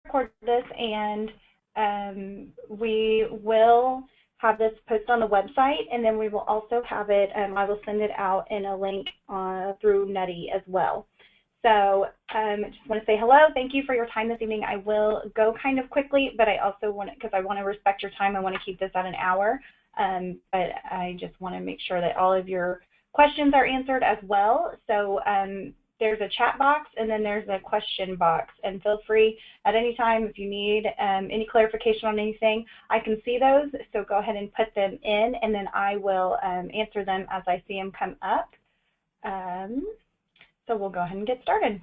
record this, and we will have this posted on the website, and then we will also have it, I will send it out in a link through Nutty as well. So I just want to say hello. Thank you for your time this evening. I will go kind of quickly, but I also want to, because I want to respect your time, I want to keep this at an hour. But I just want to make sure that all of your questions are answered as well. So there's a chat box, and then there's a question box. And feel free at any time if you need any clarification on anything. I can see those, so go ahead and put them in, and then I will answer them as I see them come up. So we'll go ahead and get started.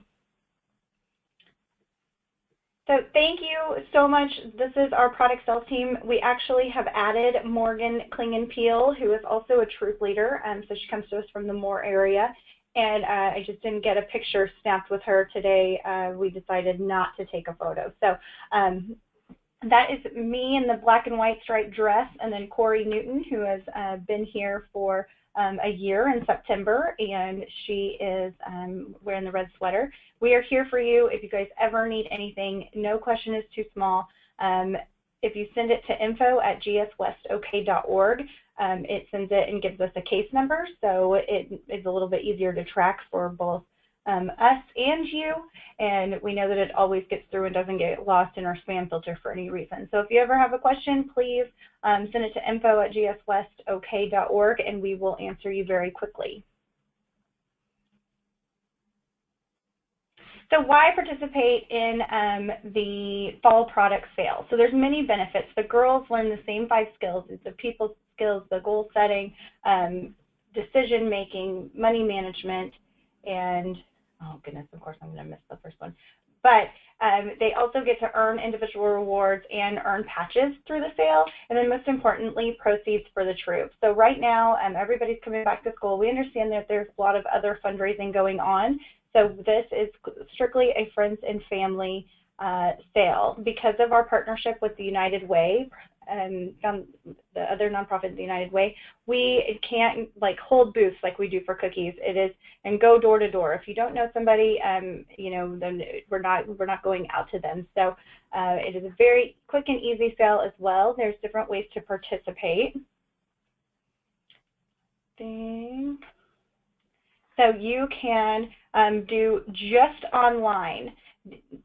So thank you so much. This is our product sales team. We actually have added Morgan Klingenpeel, who is also a troop leader. So she comes to us from the Moore area. And I just didn't get a picture snapped with her today. We decided not to take a photo. So that is me in the black and white striped dress, and then Corey Newton, who has been here for a year in September, and she is wearing the red sweater. We are here for you if you guys ever need anything. No question is too small. If you send it to info@gswestok.org, it sends it and gives us a case number, so it is a little bit easier to track for both us and you, and we know that it always gets through and doesn't get lost in our spam filter for any reason. So if you ever have a question, please send it to info@gswestok.org, and we will answer you very quickly. So why participate in the fall product sale? So there's many benefits. The girls learn the same 5 skills. It's the people skills, the goal setting, decision making, money management, and oh goodness, of course I'm going to miss the first one. But they also get to earn individual rewards and earn patches through the sale, and then most importantly, proceeds for the troops. So right now, everybody's coming back to school. We understand that there's a lot of other fundraising going on. So this is strictly a friends and family sale. Because of our partnership with the United Way, the other nonprofit, the United Way, we can't like hold booths like we do for cookies. It is and go door to door. If you don't know somebody, you know, then we're not going out to them. So it is a very quick and easy sale as well. There's different ways to participate. So you can do just online,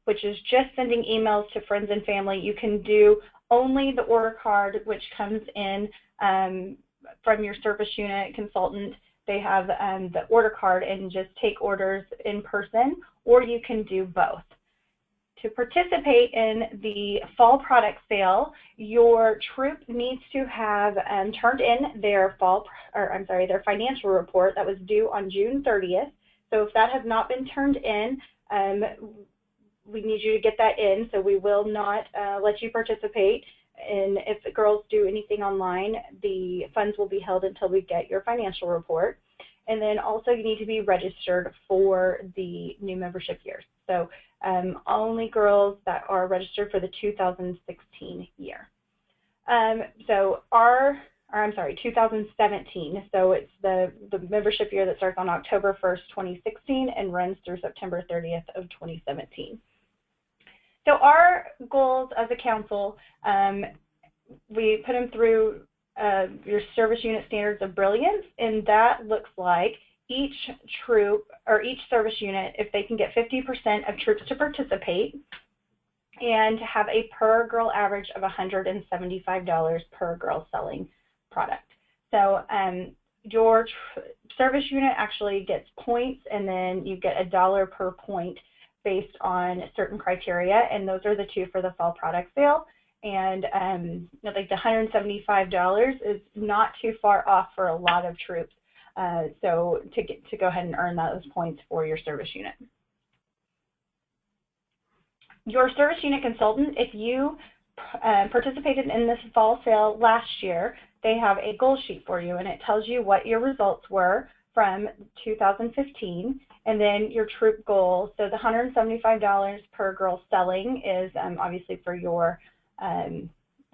which is just sending emails to friends and family. You can do only the order card, which comes in from your service unit consultant. They have the order card and just take orders in person, or you can do both. To participate in the fall product sale, your troop needs to have turned in their their financial report that was due on June 30th. So if that has not been turned in, we need you to get that in, so we will not let you participate. And if the girls do anything online, the funds will be held until we get your financial report. And then also you need to be registered for the new membership years. So only girls that are registered for the 2016 year. 2017. So it's the membership year that starts on October 1st, 2016 and runs through September 30th of 2017. So our goals as a council, we put them through your service unit standards of brilliance, and that looks like each troop or each service unit, if they can get 50% of troops to participate and have a per girl average of $175 per girl selling product. So your service unit actually gets points, and then you get $1 per point based on certain criteria, and those are the 2 for the fall product sale. And like the $175 is not too far off for a lot of troops. So to go ahead and earn those points for your service unit. Your service unit consultant, if you participated in this fall sale last year, they have a goal sheet for you, and it tells you what your results were from 2015, and then your troop goal. So the $175 per girl selling is obviously for your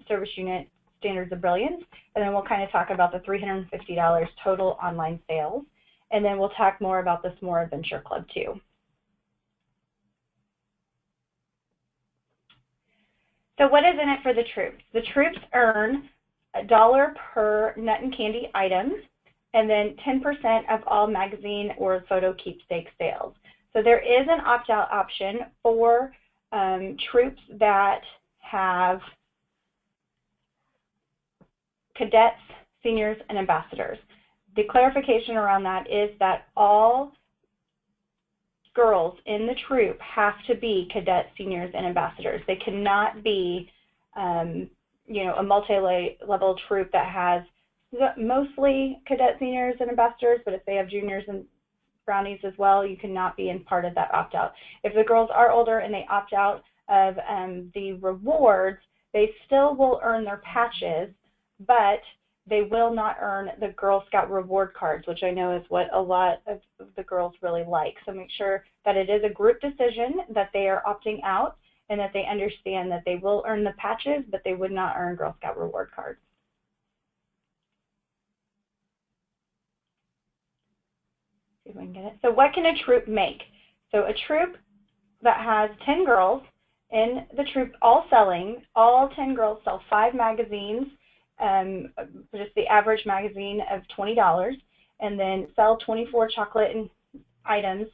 service unit standards of brilliance, and then we'll kind of talk about the $350 total online sales, and then we'll talk more about the S'more Adventure Club too. So what is in it for the troops? The troops earn $1 per nut and candy item, and then 10% of all magazine or photo keepsake sales. So there is an opt-out option for troops that have cadets, seniors, and ambassadors. The clarification around that is that all girls in the troop have to be cadets, seniors, and ambassadors. They cannot be, you know, a multi-level troop that has mostly cadet, seniors, and ambassadors, but if they have juniors and brownies as well, you cannot be in part of that opt-out. If the girls are older and they opt out of the rewards, they still will earn their patches, but they will not earn the Girl Scout reward cards, which I know is what a lot of the girls really like. So make sure that it is a group decision, that they are opting out, and that they understand that they will earn the patches, but they would not earn Girl Scout reward cards. See if we can get it. So what can a troop make? So a troop that has 10 girls in the troop, all 10 girls sell 5 magazines, just the average magazine of $20, and then sell 24 chocolate items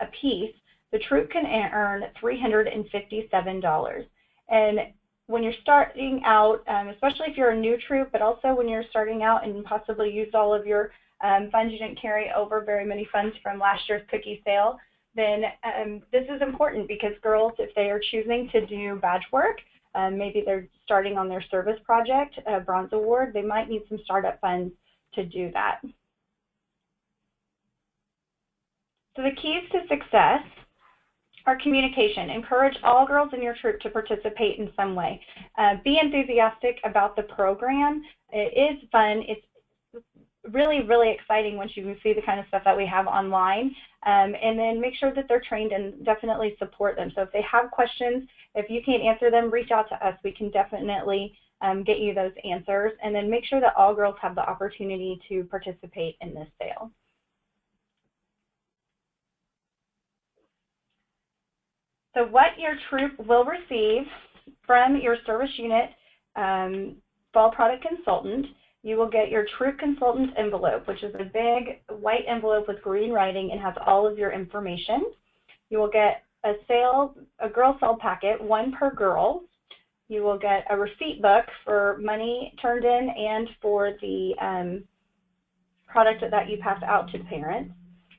a piece. The troop can earn $357. And when you're starting out, especially if you're a new troop, but also when you're starting out and possibly used all of your funds, you didn't carry over very many funds from last year's cookie sale, then this is important because girls, if they are choosing to do badge work, maybe they're starting on their service project, a bronze award, they might need some startup funds to do that. So the keys to success are communication. Encourage all girls in your troop to participate in some way. Be enthusiastic about the program. It is fun. It's really, really exciting once you see the kind of stuff that we have online. And then make sure that they're trained and definitely support them. So if they have questions, if you can't answer them, reach out to us. We can definitely get you those answers. And then make sure that all girls have the opportunity to participate in this sale. So what your troop will receive from your service unit fall product consultant, you will get your troop consultant envelope, which is a big white envelope with green writing and has all of your information. You will get a girl sale packet, 1 per girl. You will get a receipt book for money turned in and for the product that you pass out to parents.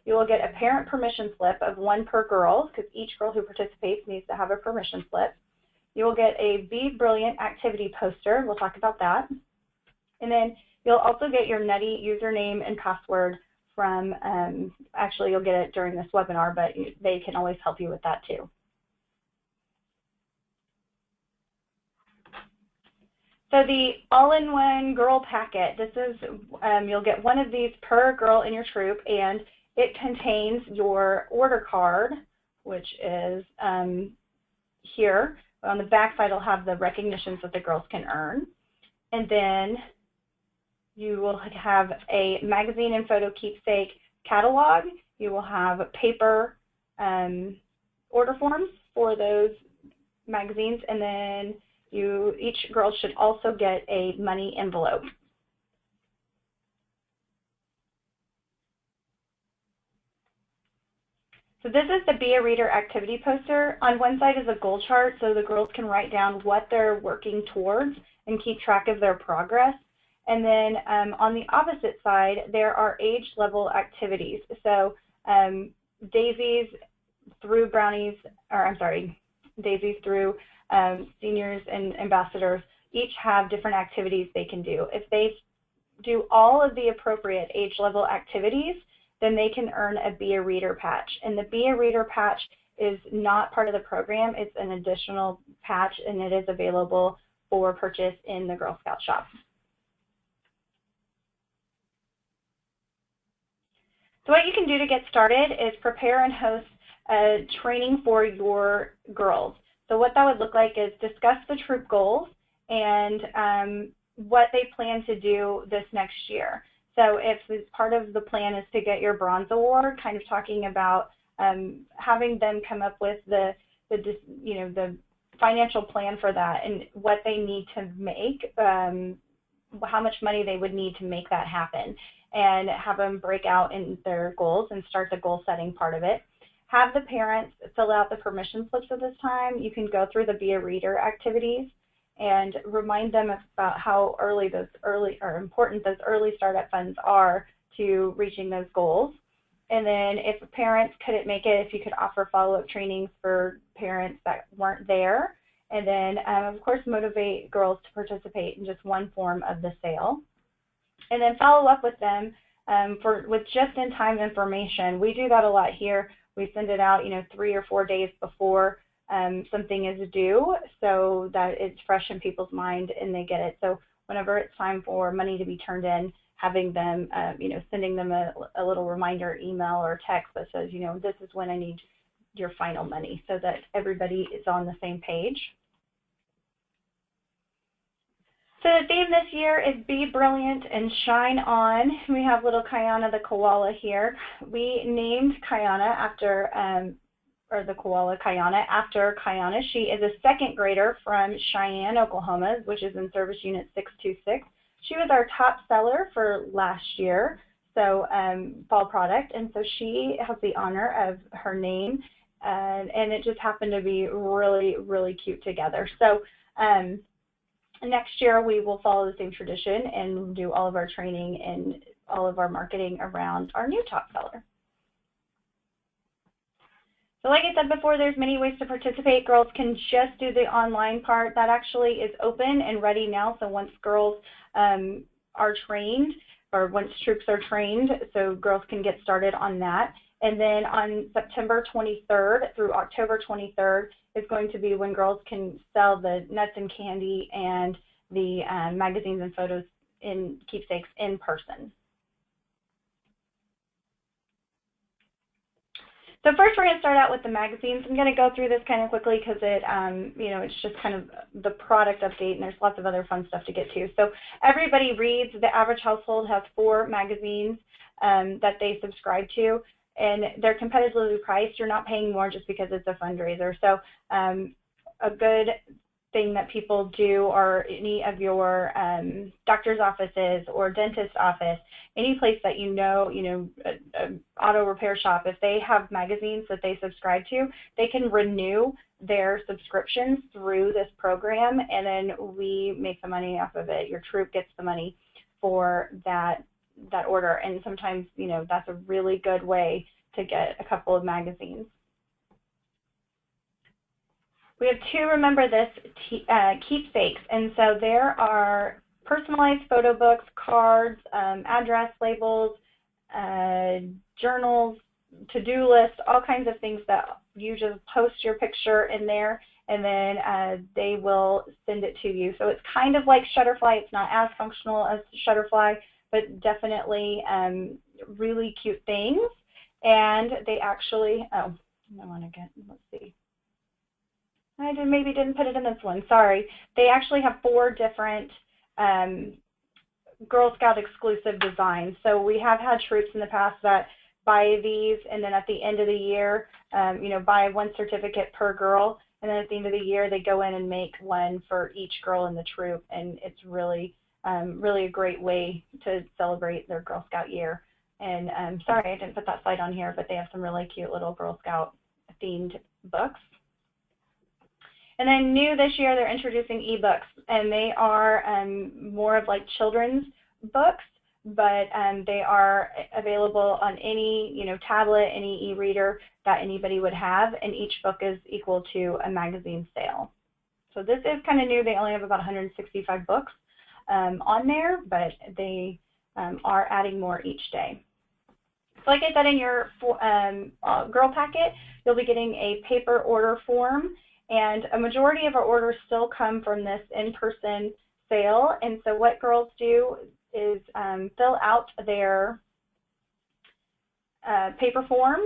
You will get a parent permission slip of 1 per girl, because each girl who participates needs to have a permission slip. You will get a Be Brilliant activity poster. We'll talk about that. And then you'll also get your Nutty username and password from, actually you'll get it during this webinar, but they can always help you with that too. So the all-in-one girl packet, this is, you'll get 1 of these per girl in your troop, and it contains your order card, which is here. On the back side, it'll have the recognitions that the girls can earn. And then you will have a magazine and photo keepsake catalog. You will have paper order forms for those magazines. And then each girl should also get a money envelope. So this is the Be a Reader activity poster. On one side is a goal chart so the girls can write down what they're working towards and keep track of their progress. And then on the opposite side, there are age level activities. So daisies through brownies, or I'm sorry, daisies through seniors and ambassadors each have different activities they can do. If they do all of the appropriate age level activities, then they can earn a Be a Reader patch. And the Be a Reader patch is not part of the program. It's an additional patch, and it is available for purchase in the Girl Scout shop. So what you can do to get started is prepare and host a training for your girls. So what that would look like is discuss the troop goals and what they plan to do this next year. So if part of the plan is to get your bronze award, kind of talking about having them come up with the financial plan for that and what they need to make, how much money they would need to make that happen, and have them break out in their goals and start the goal setting part of it. Have the parents fill out the permission slips at this time. You can go through the Be a Reader activities and remind them about how important those early startup funds are to reaching those goals. And then if parents couldn't make it, if you could offer follow-up trainings for parents that weren't there. And then, of course, motivate girls to participate in just one form of the sale. And then follow up with them with just-in-time information. We do that a lot here. We send it out, 3 or 4 days before something is due, so that it's fresh in people's mind and they get it. So whenever it's time for money to be turned in, having them, sending them a little reminder email or text that says, this is when I need your final money, so that everybody is on the same page. So the theme this year is Be Brilliant and Shine On. We have little Kayana the koala here. We named Kayana after, the koala Kayana, after Kayana. She is a second grader from Cheyenne, Oklahoma, which is in Service Unit 626. She was our top seller for last year, so fall product, and so she has the honor of her name, and it just happened to be really, really cute together. So next year we will follow the same tradition and do all of our training and all of our marketing around our new top seller. So like I said before, there's many ways to participate. Girls can just do the online part. That actually is open and ready now. So once girls are trained, or once troops are trained, so girls can get started on that. And then on September 23rd through October 23rd is going to be when girls can sell the nuts and candy and the magazines and photos in keepsakes in person. So first we're going to start out with the magazines. I'm going to go through this kind of quickly because it's just kind of the product update, and there's lots of other fun stuff to get to. So everybody reads. The average household has 4 magazines that they subscribe to, and they're competitively priced. You're not paying more just because it's a fundraiser. So a good thing that people do, or any of your doctor's offices or dentist's office, any place that an auto repair shop, if they have magazines that they subscribe to, they can renew their subscriptions through this program, and then we make the money off of it. Your troop gets the money for that order, and sometimes that's a really good way to get a couple of magazines. We have 2 Remember This keepsakes, and so there are personalized photo books, cards, address labels, journals, to-do lists, all kinds of things that you just post your picture in there, and then they will send it to you. So it's kind of like Shutterfly. It's not as functional as Shutterfly, but definitely really cute things. And they actually, let's see. I maybe didn't put it in this one, sorry. They actually have 4 different Girl Scout exclusive designs. So we have had troops in the past that buy these, and then at the end of the year, buy 1 certificate per girl, and then at the end of the year they go in and make one for each girl in the troop, and it's really, really a great way to celebrate their Girl Scout year. And sorry I didn't put that slide on here, but they have some really cute little Girl Scout themed books. And then new this year, they're introducing ebooks, and they are more of like children's books, but they are available on any tablet, any e-reader that anybody would have, and each book is equal to a magazine sale. So this is kind of new. They only have about 165 books on there, but they are adding more each day. So like I said, in your girl packet, you'll be getting a paper order form. And a majority of our orders still come from this in-person sale. And so what girls do is fill out their paper form,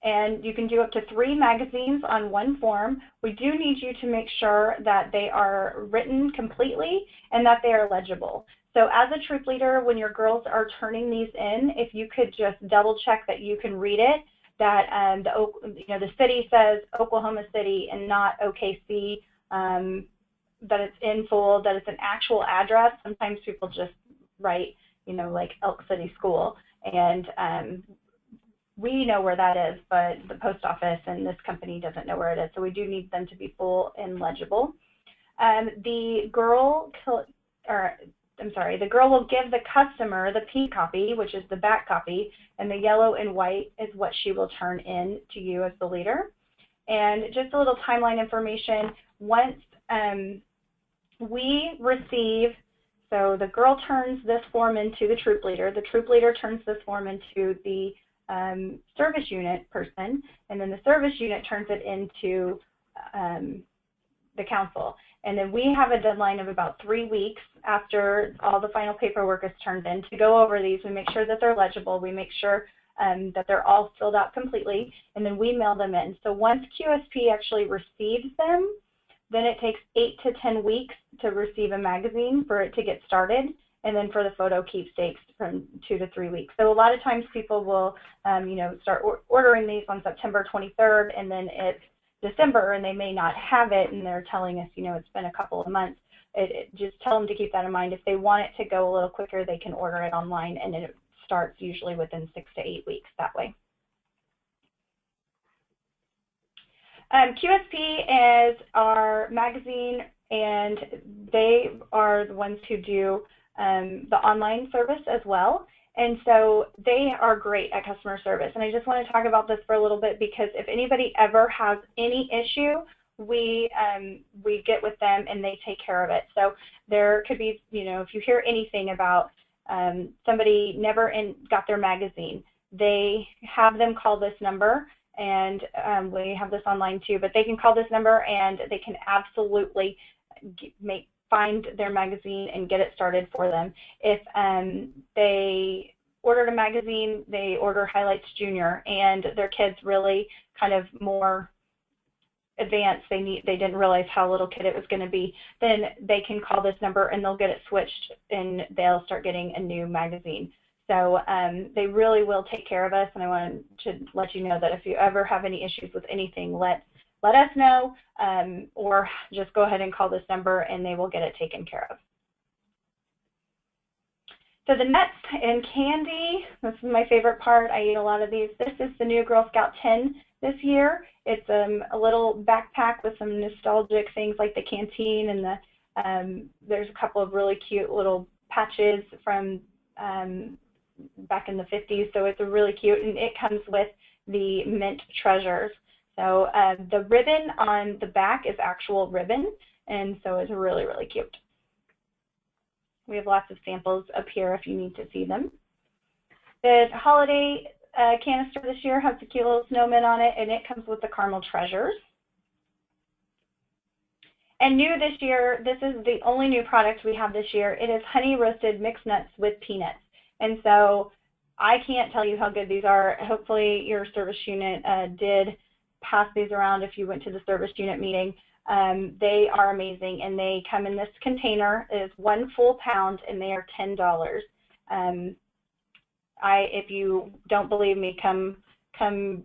and you can do up to 3 magazines on one form. We do need you to make sure that they are written completely and that they are legible. So as a troop leader, when your girls are turning these in, if you could just double check that you can read it, that the city says Oklahoma City and not OKC that it's in full, that it's an actual address. Sometimes people just write, like Elk City School, and we know where that is, but the post office and this company doesn't know where it is, so we do need them to be full and legible. The girl will give the customer the pink copy, which is the back copy, and the yellow and white is what she will turn in to you as the leader. And just a little timeline information, once we receive, so the girl turns this form into the troop leader turns this form into the service unit person, and then the service unit turns it into the council. And then we have a deadline of about 3 weeks after all the final paperwork is turned in to go over these. We make sure that they're legible. We make sure that they're all filled out completely, and then we mail them in. So once QSP actually receives them, then it takes 8 to 10 weeks to receive a magazine for it to get started, and then for the photo keepsakes from 2 to 3 weeks. So a lot of times people will, start ordering these on September 23rd, and then it's December, and they may not have it, and they're telling us, it's been a couple of months. Just tell them to keep that in mind. If they want it to go a little quicker, they can order it online, and it starts usually within 6 to 8 weeks that way. QSP is our magazine, and they are the ones who do the online service as well. And so they are great at customer service. And I just want to talk about this for a little bit, because if anybody ever has any issue, we get with them and they take care of it. So there could be, if you hear anything about somebody never got their magazine, they have them call this number, and we have this online too, but they can call this number and they can absolutely find their magazine and get it started for them. If they ordered a magazine, they order Highlights Junior, and their kid's really kind of more advanced, they didn't realize how little kid it was going to be, then they can call this number and they'll get it switched and they'll start getting a new magazine. So they really will take care of us, and I wanted to let you know that if you ever have any issues with anything, let us know, or just go ahead and call this number and they will get it taken care of. So the nuts and candy, this is my favorite part. I eat a lot of these. This is the new Girl Scout tin this year. It's a little backpack with some nostalgic things like the canteen, and there's a couple of really cute little patches from back in the 50s, so it's a really cute, and it comes with the mint treasures. So the ribbon on the back is actual ribbon, and so it's really, really cute. We have lots of samples up here if you need to see them. The holiday canister this year has a cute little snowman on it, and it comes with the caramel treasures. And new this year, this is the only new product we have this year. It is honey roasted mixed nuts with peanuts. And so I can't tell you how good these are. Hopefully your service unit did pass these around if you went to the service unit meeting. They are amazing, and they come in this container. It is 1 full pound, and they are $10. If you don't believe me, come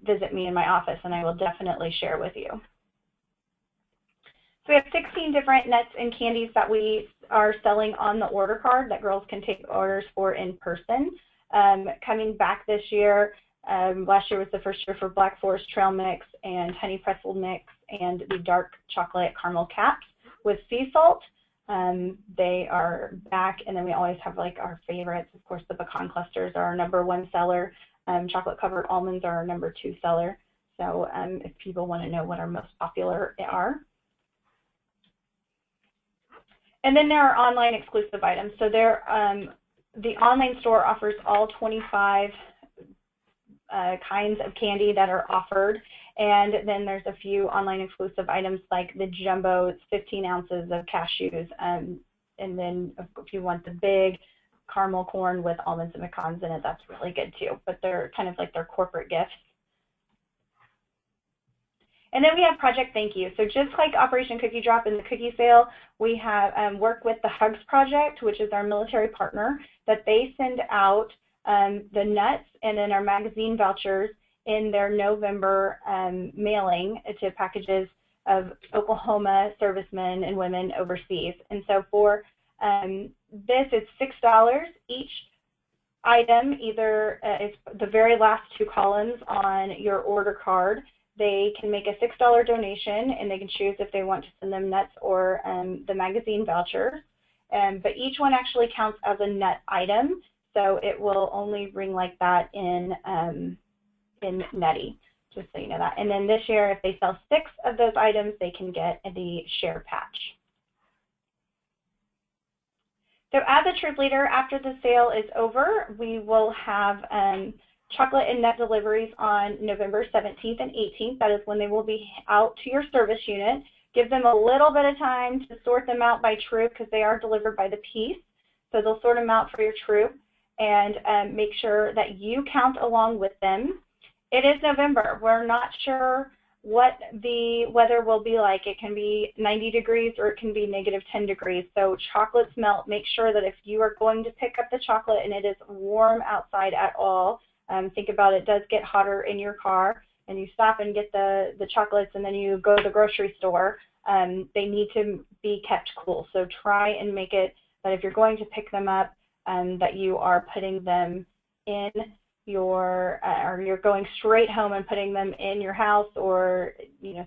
visit me in my office, and I will definitely share with you. So we have 16 different nuts and candies that we are selling on the order card that girls can take orders for in person. Coming back this year, last year was the first year for Black Forest Trail Mix and Honey Pretzel Mix and the dark chocolate caramel caps with sea salt. They are back, and then we always have like our favorites. Of course, the pecan clusters are our #1 seller. Chocolate covered almonds are our #2 seller. So if people want to know what our most popular are. And then there are online exclusive items. So there, the online store offers all 25 kinds of candy that are offered, and then there's a few online exclusive items like the jumbo, it's 15 ounces of cashews, and then if you want the big caramel corn with almonds and pecans in it, that's really good too, but they're kind of like their corporate gifts. And then we have Project Thank You. So just like Operation Cookie Drop and the cookie sale, we have worked with the Hugs Project, which is our military partner, that they send out the nuts and then our magazine vouchers in their November mailing to packages of Oklahoma servicemen and women overseas. And so for this, it's $6 each item. Either it's the very last two columns on your order card. They can make a $6 donation, and they can choose if they want to send them nuts or the magazine vouchers. But each one actually counts as a nut item, so it will only ring like that in Nutty, just so you know that. And then this year, if they sell 6 of those items, they can get the share patch. So as a troop leader, after the sale is over, we will have chocolate and nut deliveries on November 17th and 18th. That is when they will be out to your service unit. Give them a little bit of time to sort them out by troop because they are delivered by the piece. So they'll sort them out for your troop and make sure that you count along with them. It is November. We're not sure what the weather will be like. It can be 90 degrees or it can be -10 degrees. So chocolates melt. Make sure that if you are going to pick up the chocolate and it is warm outside at all, think about it does get hotter in your car and you stop and get the chocolates and then you go to the grocery store, they need to be kept cool. So try and make it that if you're going to pick them up, that you are putting them in your, or you're going straight home and putting them in your house or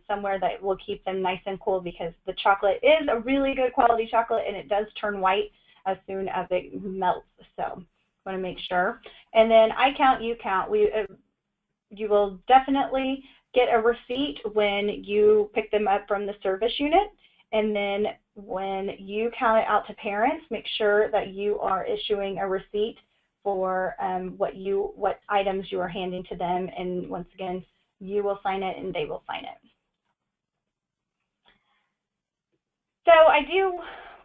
somewhere that will keep them nice and cool, because the chocolate is a really good quality chocolate and it does turn white as soon as it melts. So want to make sure. And then I count, you count. You will definitely get a receipt when you pick them up from the service unit. And then when you count it out to parents, make sure that you are issuing a receipt for what items you are handing to them. And once again, you will sign it and they will sign it. So I do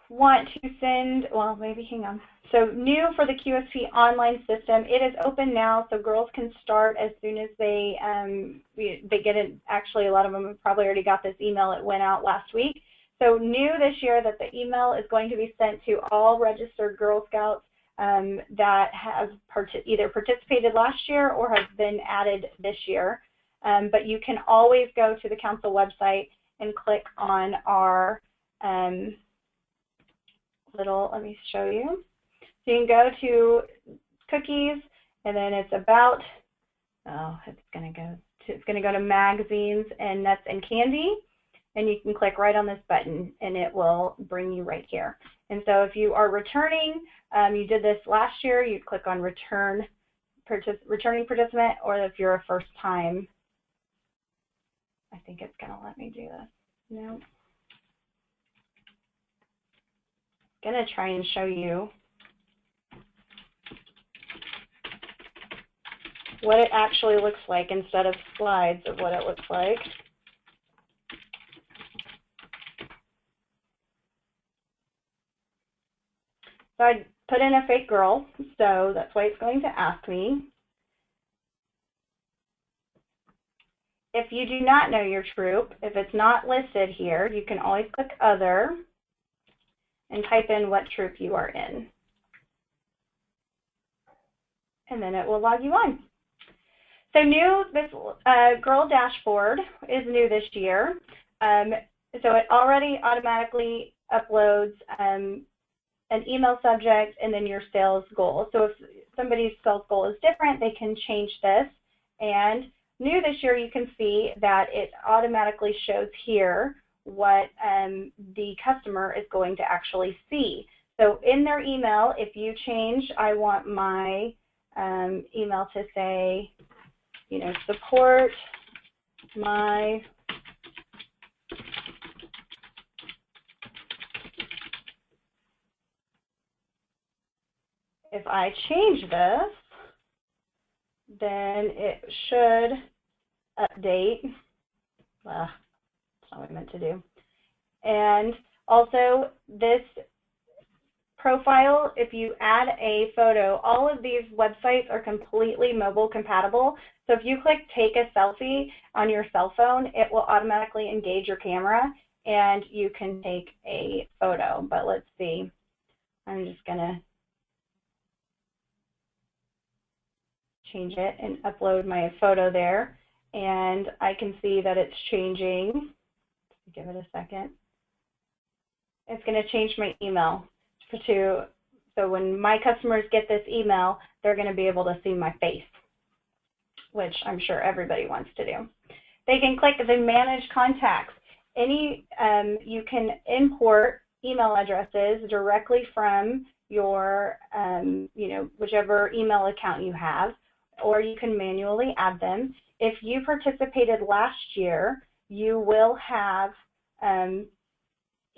want to send, well, maybe hang on. So new for the QSP online system, it is open now, so girls can start as soon as they get it. Actually, a lot of them have probably already got this email. It went out last week. So new this year that the email is going to be sent to all registered Girl Scouts that have either participated last year or have been added this year. But you can always go to the council website and click on our let me show you. So you can go to cookies, and then it's about, it's going to go to magazines and nuts and candy, and you can click right on this button, and it will bring you right here. And so if you are returning, you did this last year, you click on returning participant, or if you're a first time, I think it's going to let me do this. No. I'm going to try and show you what it actually looks like instead of slides of what it looks like. So I put in a fake girl, so that's why it's going to ask me. If you do not know your troop, if it's not listed here, you can always click Other and type in what troop you are in. And then it will log you on. So new, this girl dashboard is new this year. So it already automatically uploads an email subject and then your sales goal. So if somebody's sales goal is different, they can change this. And new this year, you can see that it automatically shows here what the customer is going to actually see. So in their email, if you change, I want my email to say, support my if I change this, then it should update. That's not what I meant to do. And also this profile, if you add a photo, all of these websites are completely mobile compatible. So if you click take a selfie on your cell phone, it will automatically engage your camera and you can take a photo. But let's see, I'm just gonna change it and upload my photo there. And I can see that it's changing. Give it a second. It's going to change my email so when my customers get this email, they're going to be able to see my face, which I'm sure everybody wants to do. They can click the Manage Contacts. You can import email addresses directly from your, whichever email account you have, or you can manually add them. If you participated last year, you will have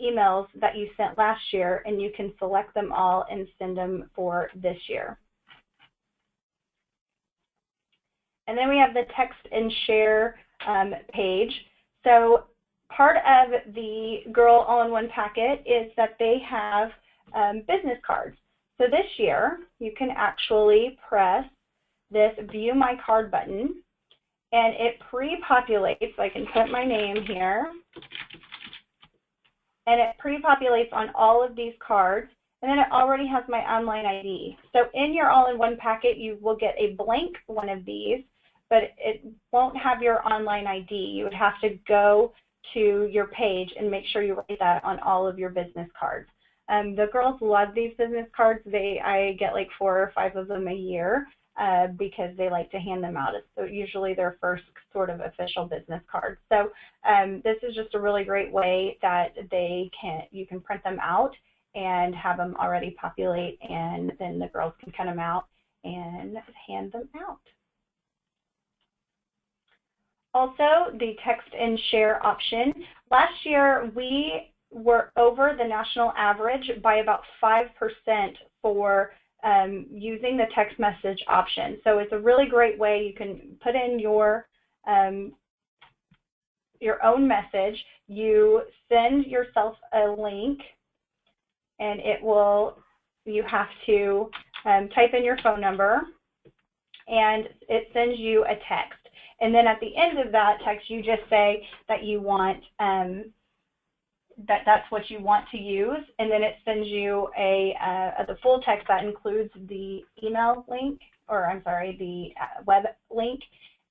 emails that you sent last year, and you can select them all and send them for this year. And then we have the text and share page. So part of the Girl All-in-One packet is that they have business cards. So this year, you can actually press this View My Card button, and it pre-populates. I can put my name here, and it pre-populates on all of these cards, and then it already has my online ID. So in your all-in-one packet, you will get a blank one of these, but it won't have your online ID. You would have to go to your page and make sure you write that on all of your business cards. The girls love these business cards. I get like 4 or 5 of them a year because they like to hand them out. So usually their first sort of official business card. So this is just a really great way that you can print them out and have them already populate, and then the girls can cut them out and hand them out. Also, the text and share option. Last year, we were over the national average by about 5% for using the text message option. So it's a really great way. You can put in your own message. You send yourself a link, and you have to type in your phone number, and it sends you a text. And then at the end of that text, you just say that you want that's what you want to use, and then it sends you the full text that includes the email link, or I'm sorry, the web link,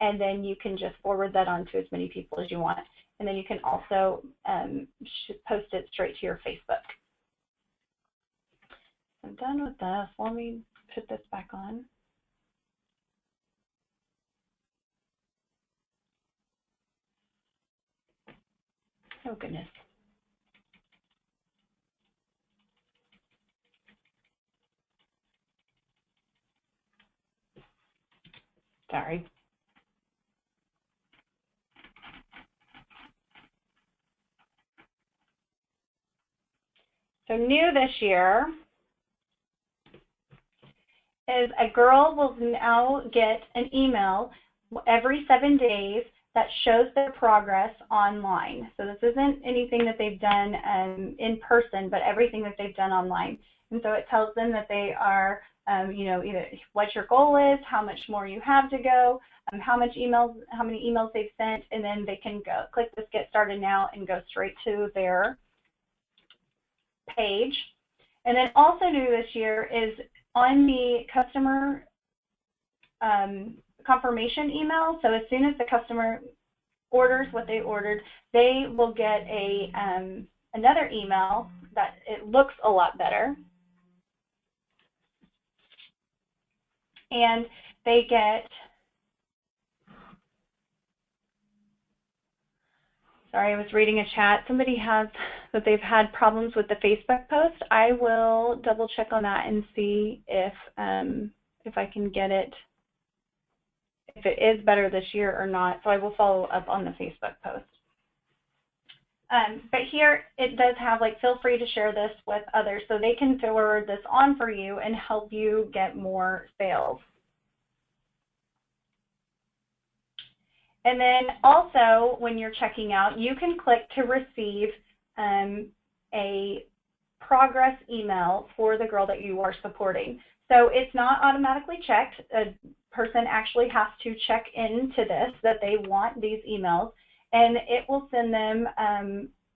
and then you can just forward that on to as many people as you want. And then you can also post it straight to your Facebook. I'm done with this. Let me put this back on. Oh, goodness. Sorry. So new this year is a girl will now get an email every 7 days that shows their progress online. So this isn't anything that they've done in person, but everything that they've done online. And so it tells them that they are, either what your goal is, how much more you have to go, how many emails they've sent, and then they can click this Get Started Now and go straight to their page. And then also new this year is on the customer confirmation email. So as soon as the customer orders what they ordered, they will get another email that it looks a lot better. And they get, sorry, I was reading a chat. Somebody has that they've had problems with the Facebook post. I will double check on that and see if I can get it, if it is better this year or not. So I will follow up on the Facebook post. But here it does have, like, feel free to share this with others so they can forward this on for you and help you get more sales. And then also, when you're checking out, you can click to receive a progress email for the girl that you are supporting. So it's not automatically checked. A person actually has to check into this, that they want these emails, and it will send them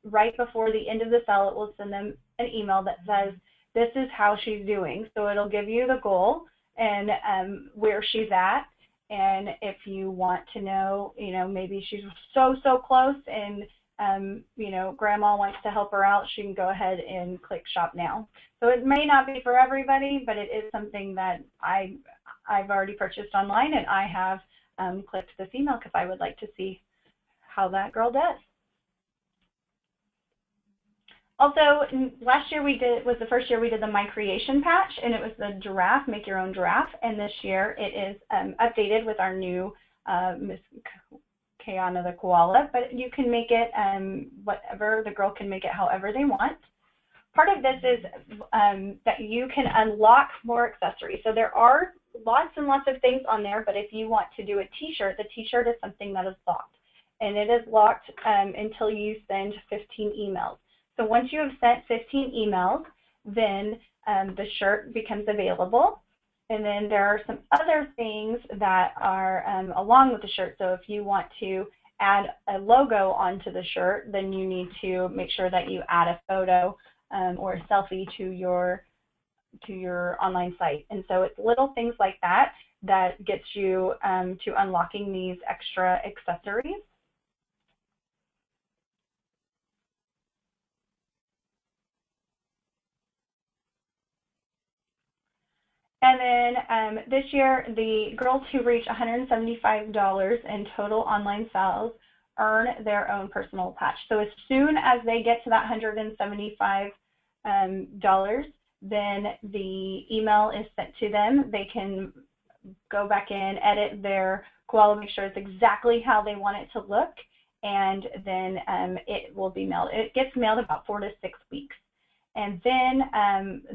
right before the end of the cell. It will send them an email that says, this is how she's doing. So it'll give you the goal and where she's at. And if you want to know, maybe she's so close and you know, grandma wants to help her out, she can go ahead and click shop now. So it may not be for everybody, but it is something that I've already purchased online, and I have clicked this email because I would like to see how that girl does. Also, last year was the first year we did the My Creation patch, and it was the giraffe, make your own giraffe. And this year it is updated with our new Miss Kayana the koala, but you can make it whatever, the girl can make it however they want. Part of this is that you can unlock more accessories. So there are lots and lots of things on there, but if you want to do a t-shirt, the t-shirt is something that is locked. And it is locked until you send 15 emails. So once you have sent 15 emails, then the shirt becomes available. And then there are some other things that are along with the shirt. So if you want to add a logo onto the shirt, then you need to make sure that you add a photo or a selfie to your online site. And so it's little things like that that gets you to unlocking these extra accessories. And then this year, the girls who reach $175 in total online sales earn their own personal patch. So as soon as they get to that $175, then the email is sent to them. They can go back in, edit their koala, make sure it's exactly how they want it to look, and then it will be mailed. It gets mailed about 4 to 6 weeks. And then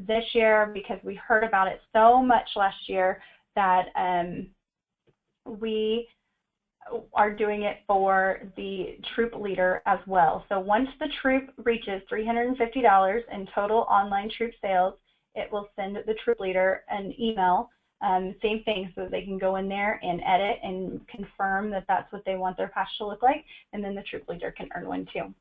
this year, because we heard about it so much last year, that we are doing it for the troop leader as well. So once the troop reaches $350 in total online troop sales, it will send the troop leader an email, same thing, so that they can go in there and edit and confirm that that's what they want their patch to look like, and then the troop leader can earn one too.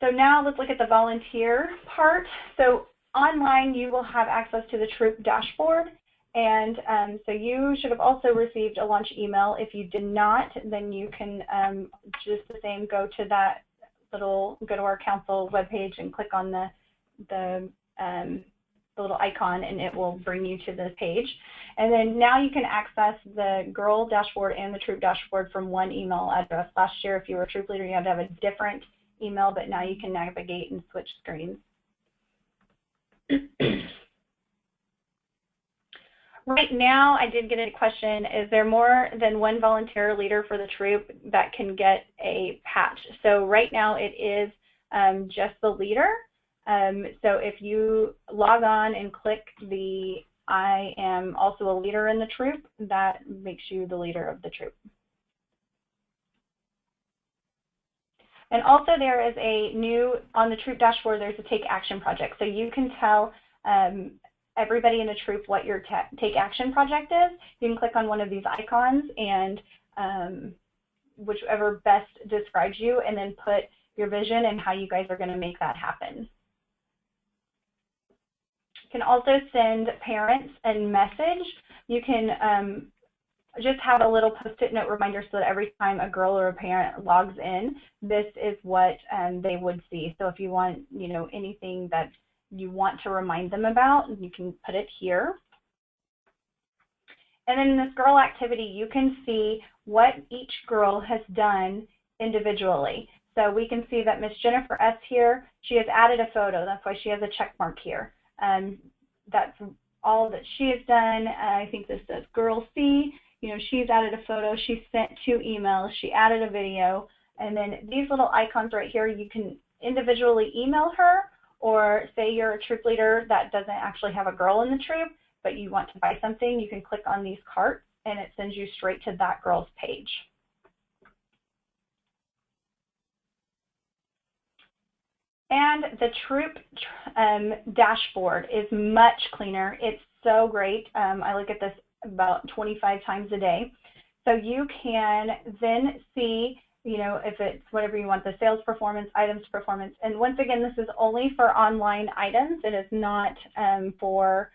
So now let's look at the volunteer part. So online, you will have access to the troop dashboard. And so you should have also received a launch email. If you did not, then you can just the same go to that go to our council webpage and click on the little icon, and it will bring you to the page. And then now you can access the girl dashboard and the troop dashboard from one email address. Last year, if you were a troop leader, you had to have a different email, but now you can navigate and switch screens. Right now, I did get a question, is there more than one volunteer leader for the troop that can get a patch? So right now it is just the leader. So if you log on and click the I am also a leader in the troop, that makes you the leader of the troop. And also there is a new, on the troop dashboard, there's a take action project. So you can tell everybody in the troop what your take action project is. You can click on one of these icons and whichever best describes you, and then put your vision and how you guys are going to make that happen. You can also send parents a message. You can just have a little post-it note reminder so that every time a girl or a parent logs in, this is what they would see. So if you want, you know, anything that you want to remind them about, you can put it here. And then in this girl activity, you can see what each girl has done individually. So we can see that Miss Jennifer S. here, she has added a photo. That's why she has a check mark here. That's all that she has done. I think this says Girl C. You know, she's added a photo, she sent 2 emails, she added a video, and then these little icons right here, you can individually email her, or say you're a troop leader that doesn't actually have a girl in the troop, but you want to buy something, you can click on these carts, and it sends you straight to that girl's page. And the troop dashboard is much cleaner. It's so great. I look at this about 25 times a day. So you can then see, you know, if it's whatever you want, the sales performance, items performance. And once again, this is only for online items. It is not for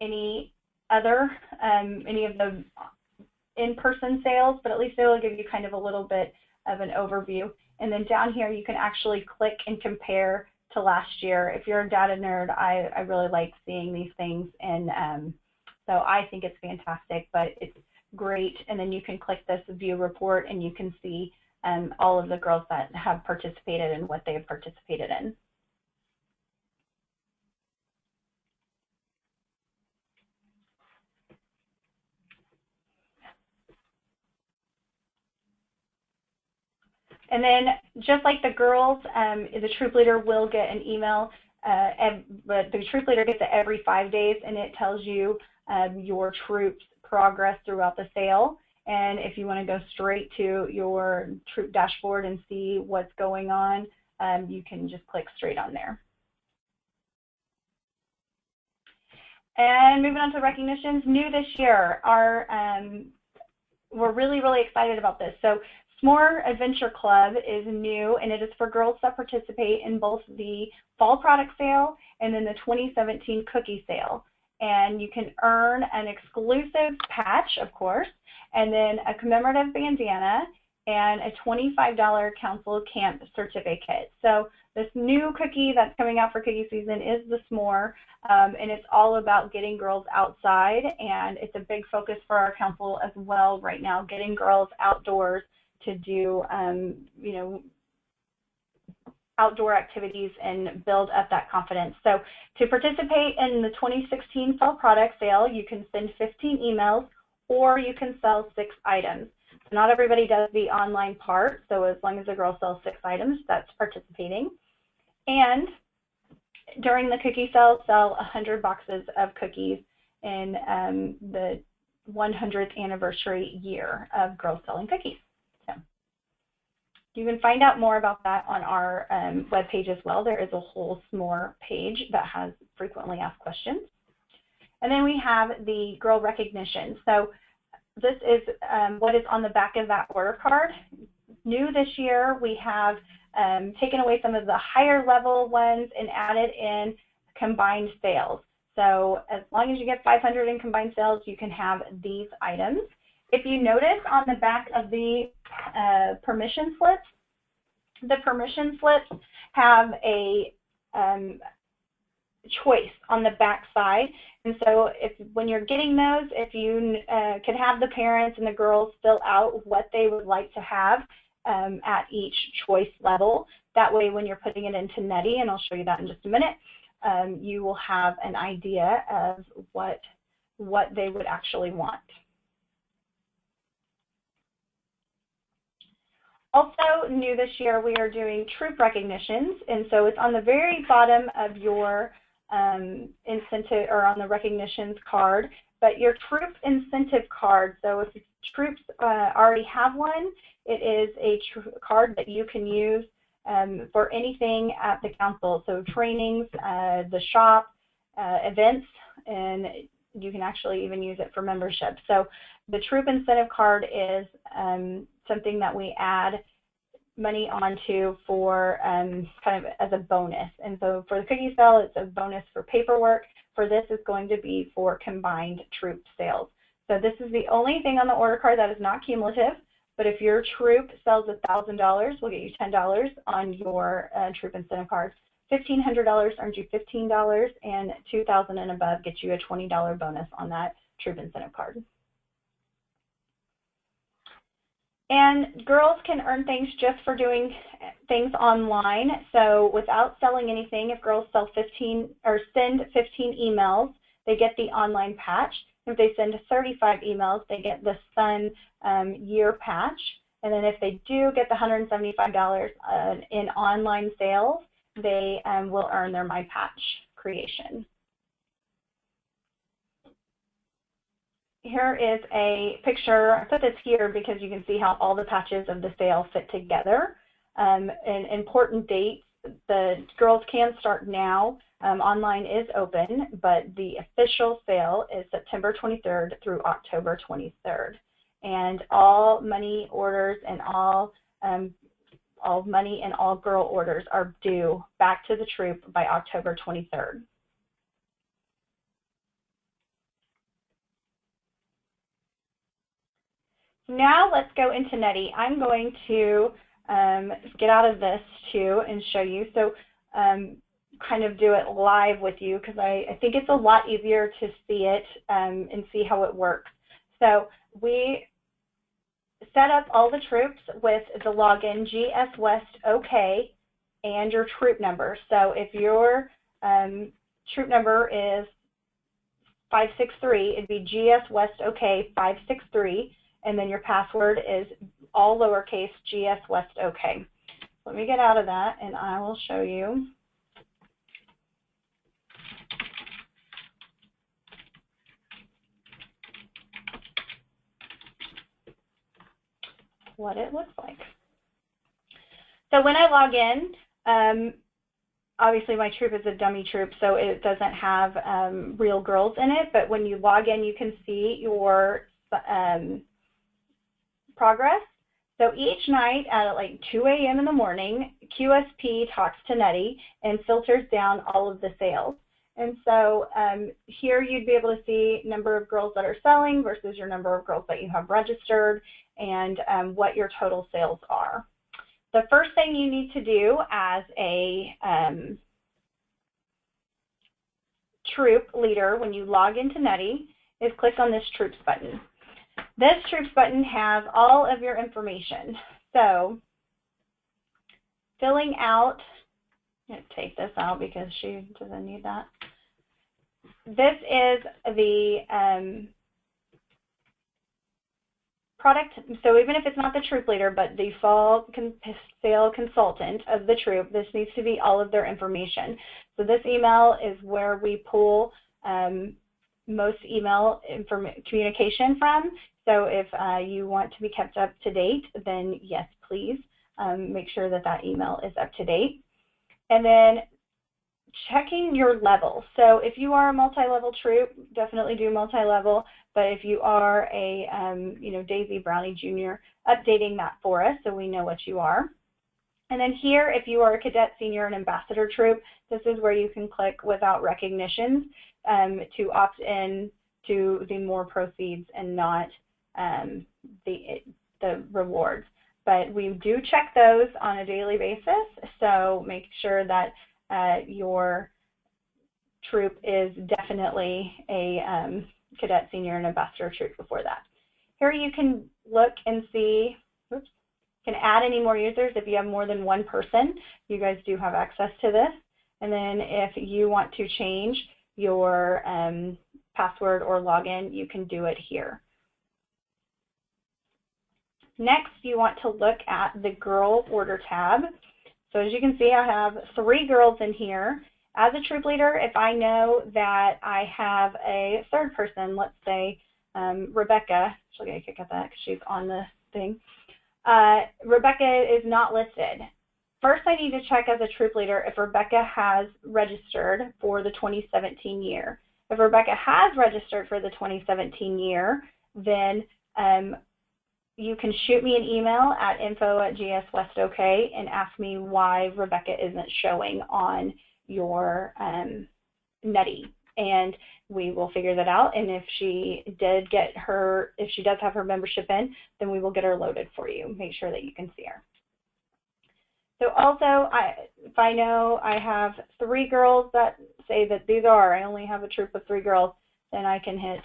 any other, any of the in-person sales, but at least it will give you kind of a little bit of an overview. And then down here, you can actually click and compare to last year. If you're a data nerd, I really like seeing these things, and so I think it's fantastic, but it's great. And then you can click this view report, and you can see all of the girls that have participated and what they have participated in. And then just like the girls, the troop leader will get an email, but the troop leader gets it every 5 days, and it tells you your troop's progress throughout the sale. And if you want to go straight to your troop dashboard and see what's going on, you can just click straight on there. And moving on to recognitions, new this year, we're really, really excited about this. So S'more Adventure Club is new, and it is for girls that participate in both the fall product sale and then the 2017 cookie sale. And you can earn an exclusive patch, of course, and then a commemorative bandana and a $25 council camp certificate. So this new cookie that's coming out for cookie season is the S'more, and it's all about getting girls outside, and it's a big focus for our council as well right now, getting girls outdoors to do, you know, outdoor activities and build up that confidence. So to participate in the 2016 fall product sale, you can send 15 emails or you can sell 6 items. So not everybody does the online part, so as long as the girl sells 6 items, that's participating. And during the cookie sale, sell 100 boxes of cookies in the 100th anniversary year of Girls Selling Cookies. So you can find out more about that on our webpage as well. There is a whole S'more page that has frequently asked questions. And then we have the girl recognition. So this is what is on the back of that order card. New this year, we have taken away some of the higher level ones and added in combined sales. So as long as you get 500 in combined sales, you can have these items. If you notice on the back of the permission slips, the permission slips have a choice on the back side. And so when you're getting those, if you could have the parents and the girls fill out what they would like to have at each choice level. That way when you're putting it into Neti, and I'll show you that in just a minute, you will have an idea of what they would actually want. Also new this year, we are doing troop recognitions, and so it's on the very bottom of your incentive, or on the recognitions card, but your troop incentive card. So if troops already have one, it is a card that you can use for anything at the council. So trainings, the shop, events, and you can actually even use it for membership. So the troop incentive card is something that we add money onto for kind of as a bonus. And so for the cookie sale, it's a bonus for paperwork. For this, it's going to be for combined troop sales. So this is the only thing on the order card that is not cumulative, but if your troop sells $1,000, we'll get you $10 on your troop incentive card. $1,500 earns you $15, and $2,000 and above gets you a $20 bonus on that troop incentive card. And girls can earn things just for doing things online. So without selling anything, if girls sell 15 or send 15 emails, they get the online patch. If they send 35 emails, they get the Sun year patch. And then if they do get the $175 in online sales, they will earn their My Patch creation. Here is a picture. I put this here because you can see how all the patches of the sale fit together. And important dates, the girls can start now. Online is open, but the official sale is September 23rd through October 23rd. And all money orders and all money and all girl orders are due back to the troop by October 23rd. Now let's go into Nutty. I'm going to get out of this too and show you. So kind of do it live with you because I think it's a lot easier to see it and see how it works. So we set up all the troops with the login GS West OK and your troop number. So if your troop number is 563, it'd be GS West OK 563, and then your password is all lowercase GS West OK. Let me get out of that and I will show you. What it looks like. So when I log in, obviously my troop is a dummy troop, so it doesn't have real girls in it, but when you log in, you can see your progress. So each night at like 2 a.m. in the morning, QSP talks to Nutty and filters down all of the sales. And so here you'd be able to see number of girls that are selling versus your number of girls that you have registered and what your total sales are. The first thing you need to do as a troop leader when you log into Nutty is click on this troops button. This troops button has all of your information. So filling out, I'm going to take this out because she doesn't need that. This is the product, so even if it's not the troop leader, but the fall sale consultant of the troop, this needs to be all of their information. So this email is where we pull most email communication from. So if you want to be kept up to date, then yes, please make sure that that email is up to date. And then checking your level. So if you are a multi-level troop, definitely do multi-level. But if you are a Daisy Brownie Jr., updating that for us so we know what you are. And then here, if you are a cadet, senior, and ambassador troop, this is where you can click without recognitions to opt in to the more proceeds and not the rewards. But we do check those on a daily basis, so make sure that your troop is definitely a cadet, senior, and ambassador troop before that. Here you can look and see, oops, can add any more users if you have more than one person. You guys do have access to this. And then if you want to change your password or login, you can do it here. Next, you want to look at the girl order tab. So as you can see, I have 3 girls in here. As a troop leader, if I know that I have a third person, let's say Rebecca, she'll get a kick at that because she's on the thing. Rebecca is not listed. First, I need to check as a troop leader if Rebecca has registered for the 2017 year. If Rebecca has registered for the 2017 year, then you can shoot me an email at info@gswestok and ask me why Rebecca isn't showing on your Nutty, and we will figure that out. And if she did get her, if she does have her membership in, then we will get her loaded for you. Make sure that you can see her. So also, if I know I have 3 girls that say that these are, I only have a troop of 3 girls, then I can hit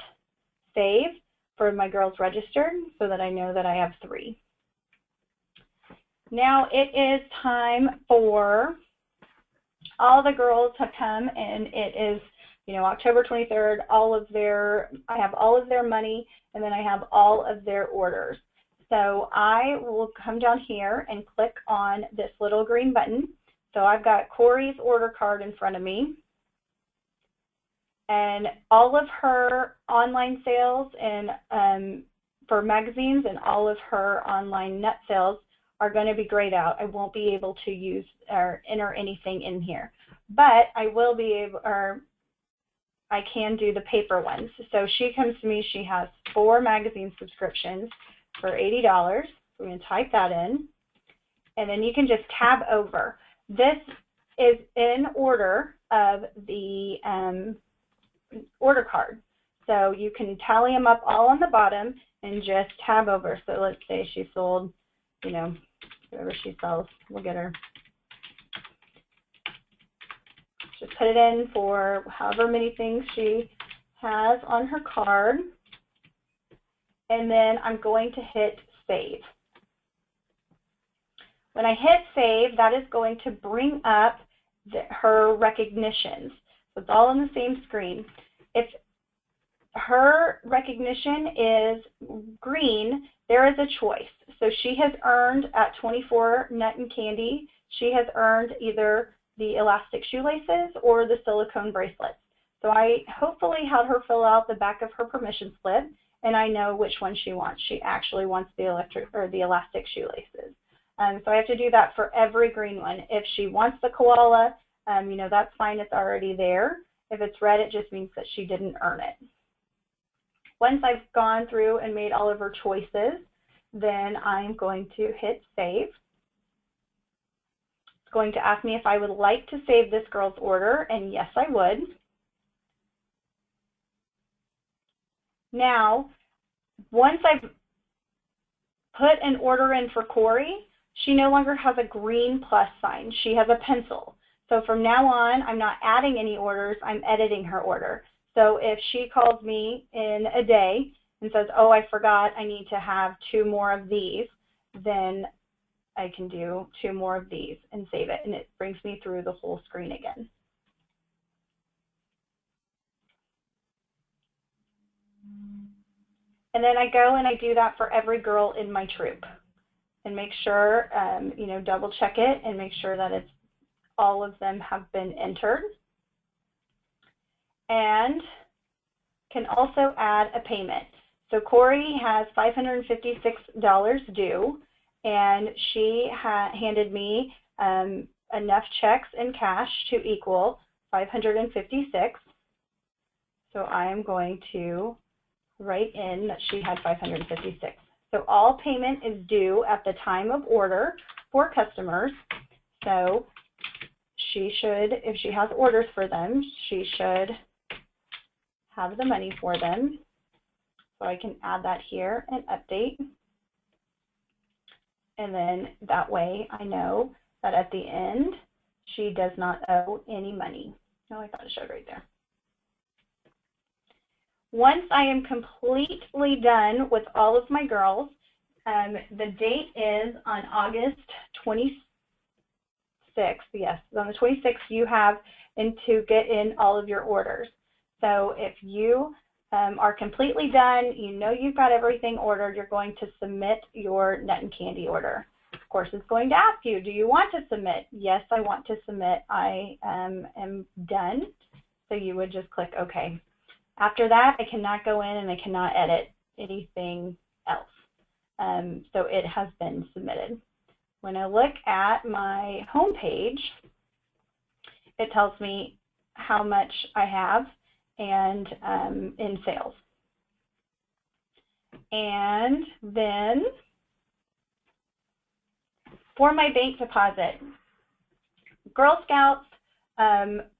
save for my girls registered so that I know that I have 3. Now it is time for all the girls to come, and it is, October 23rd, I have all of their money, and then I have all of their orders. So I will come down here and click on this little green button. So I've got Corey's order card in front of me, and all of her online sales and for magazines and all of her online net sales are going to be grayed out. I won't be able to use or enter anything in here, but I will be able, or I can do the paper ones. So she comes to me, she has 4 magazine subscriptions for $80. We're going to type that in, and then you can just tab over. This is in order of the order card. So you can tally them up all on the bottom, and just tab over. So let's say she sold, you know, whatever she sells, we'll get her. Just put it in for however many things she has on her card. And then I'm going to hit save. When I hit save, that is going to bring up her recognitions. So it's all on the same screen. If her recognition is green, there is a choice. So she has earned at 24 nut and candy, she has earned either the elastic shoelaces or the silicone bracelets. So I hopefully had her fill out the back of her permission slip, and I know which one she wants. She actually wants the elastic shoelaces. So I have to do that for every green one. If she wants the koala, you know, that's fine, it's already there. If it's red, it just means that she didn't earn it. Once I've gone through and made all of her choices, then I'm going to hit save. It's going to ask me if I would like to save this girl's order, and yes, I would. Now, once I've put an order in for Corey, she no longer has a green plus sign. She has a pencil. So from now on, I'm not adding any orders, I'm editing her order. So if she calls me in a day and says, oh, I forgot, I need to have 2 more of these, then I can do 2 more of these and save it, and it brings me through the whole screen again. And then I go and I do that for every girl in my troop and make sure, you know, double check it and make sure that it's all of them have been entered. And can also add a payment. So Corey has $556 due, and she handed me enough checks and cash to equal $556. So I am going to write in that she had $556. So all payment is due at the time of order for customers. So she should, if she has orders for them, she should have the money for them. So I can add that here and update. And then that way I know that at the end, she does not owe any money. Oh, I thought it showed right there. Once I am completely done with all of my girls, the date is on August 26th. Yes, on the 26th, you have to get in all of your orders. So if you are completely done, you know you've got everything ordered, you're going to submit your nut and candy order. Of course, it's going to ask you, do you want to submit? Yes, I want to submit. I am done. So you would just click OK. After that, I cannot go in and I cannot edit anything else. So it has been submitted. When I look at my home page, it tells me how much I have and in sales. And then for my bank deposit, Girl Scouts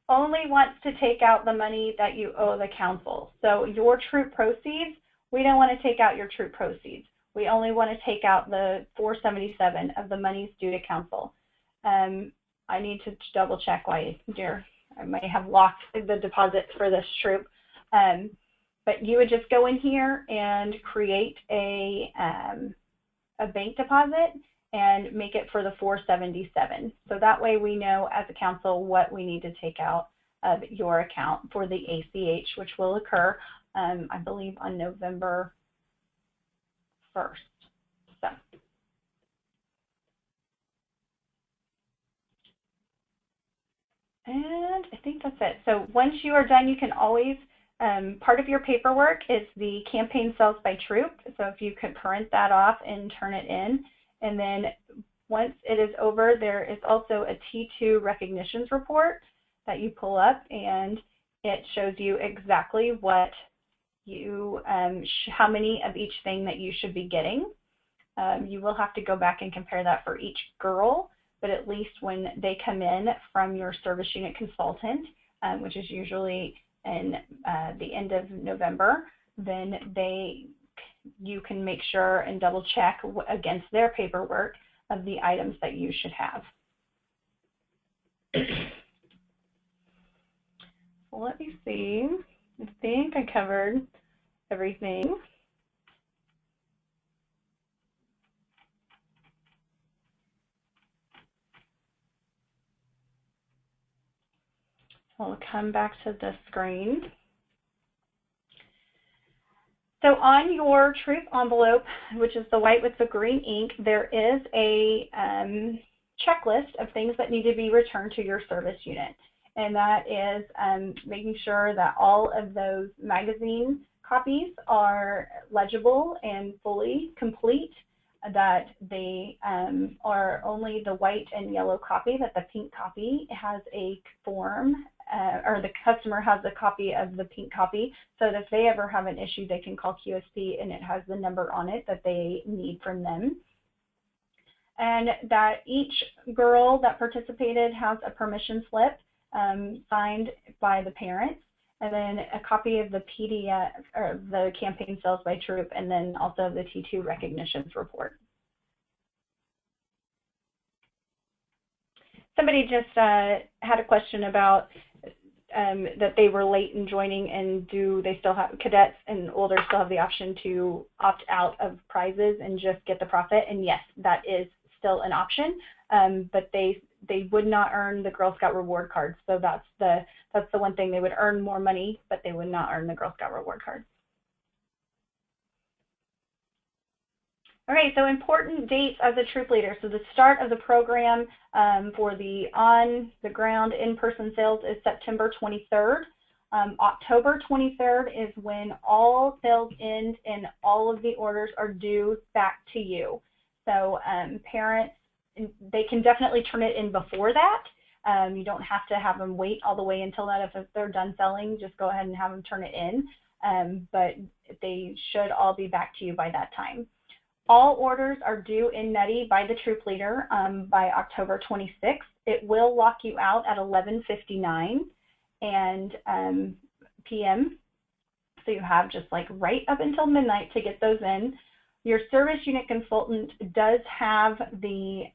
only wants to take out the money that you owe the council. So your troop proceeds, we don't want to take out your troop proceeds. We only want to take out the $477 of the monies due to council. I need to double check why, dear, I may have locked the deposit for this troop. But you would just go in here and create a bank deposit and make it for the $477. So that way we know as a council what we need to take out of your account for the ACH, which will occur, I believe, on November 1st. So. And I think that's it. So once you are done, you can always, part of your paperwork is the campaign sales by troop. So if you could print that off and turn it in. And then once it is over, there is also a T2 recognitions report that you pull up, and it shows you exactly what you, how many of each thing that you should be getting. You will have to go back and compare that for each girl, but at least when they come in from your service unit consultant, which is usually in the end of November, then they you can make sure and double check against their paperwork of the items that you should have. Well, let me see. I think I covered everything. I'll come back to the screen. So on your truth envelope, which is the white with the green ink, there is a checklist of things that need to be returned to your service unit. And that is making sure that all of those magazine copies are legible and fully complete, that they are only the white and yellow copy, that the pink copy has a form, or the customer has a copy of the pink copy, so that if they ever have an issue, they can call QSP and it has the number on it that they need from them. And that each girl that participated has a permission slip signed by the parents, and then a copy of the PDF, or the campaign sales by troop, and then also the T2 recognitions report. Somebody just had a question about that they were late in joining, and do they still have, cadets and older still have the option to opt out of prizes and just get the profit? And yes, that is still an option, but they would not earn the Girl Scout reward cards. So that's the one thing. They would earn more money, but they would not earn the Girl Scout reward cards. All right, so important dates as a troop leader. So the start of the program for the on-the-ground in-person sales is September 23rd. October 23rd is when all sales end and all of the orders are due back to you. So parents, they can definitely turn it in before that. You don't have to have them wait all the way until that. If they're done selling, just go ahead and have them turn it in. But they should all be back to you by that time. All orders are due in Nutty by the troop leader by October 26th. It will lock you out at 11:59 and p.m. So you have just like right up until midnight to get those in. Your service unit consultant does have the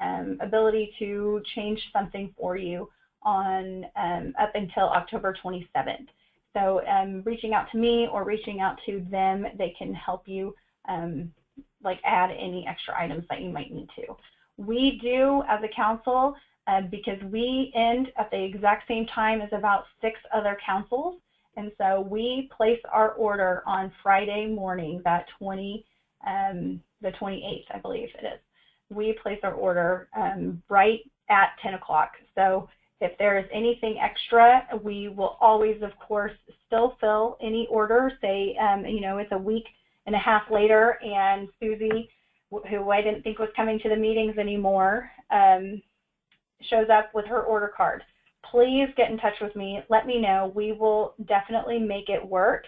ability to change something for you on up until October 27th. So reaching out to me or reaching out to them, they can help you like add any extra items that you might need to. We do, as a council, because we end at the exact same time as about 6 other councils, and so we place our order on Friday morning, the 28th, I believe it is. We place our order right at 10 o'clock. So if there is anything extra, we will always, of course, still fill any order. Say, you know, it's a week and a half later, and Susie, who I didn't think was coming to the meetings anymore, shows up with her order card. Please get in touch with me. Let me know. We will definitely make it work.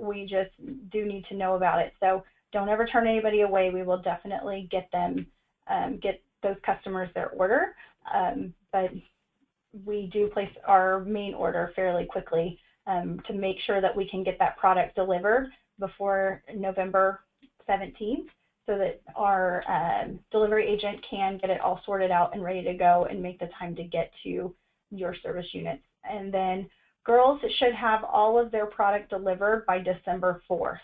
We just do need to know about it. So don't ever turn anybody away. We will definitely get them, get those customers their order. But we do place our main order fairly quickly to make sure that we can get that product delivered before November 17th, so that our delivery agent can get it all sorted out and ready to go and make the time to get to your service units. And then girls should have all of their product delivered by December 4th.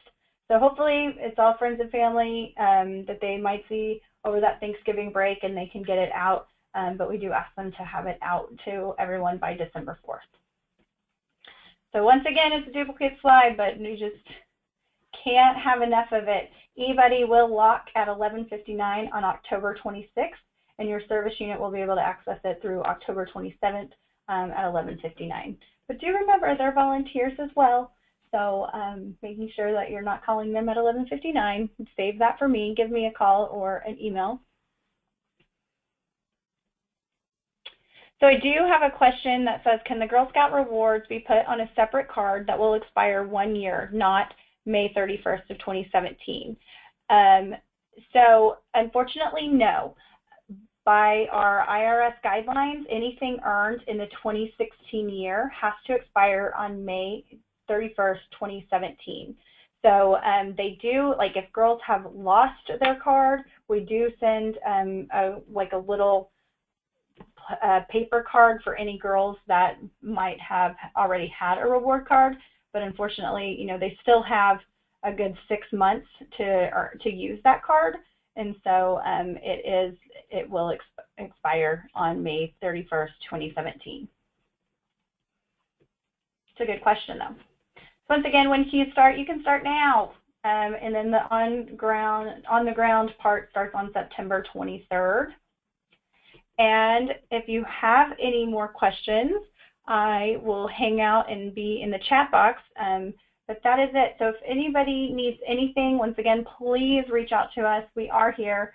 So hopefully it's all friends and family that they might see over that Thanksgiving break and they can get it out, but we do ask them to have it out to everyone by December 4th. So once again, it's a duplicate slide, but you just can't have enough of it. E-Buddy will lock at 11:59 on October 26th, and your service unit will be able to access it through October 27th at 11:59. But do remember, they're volunteers as well, so making sure that you're not calling them at 11:59. Save that for me. Give me a call or an email. So I do have a question that says, can the Girl Scout rewards be put on a separate card that will expire 1 year, not May 31st of 2017? So unfortunately, no. By our IRS guidelines, anything earned in the 2016 year has to expire on May 31st, 2017. So they do, like if girls have lost their card, we do send like a little paper card for any girls that might have already had a reward card, but unfortunately, you know, they still have a good 6 months to use that card, and so it will expire on May 31st, 2017. It's a good question, though. So once again, when can you start? You can start now, and then the on the ground part starts on September 23rd. And if you have any more questions, I will hang out and be in the chat box. But that is it. So if anybody needs anything, once again, please reach out to us. We are here.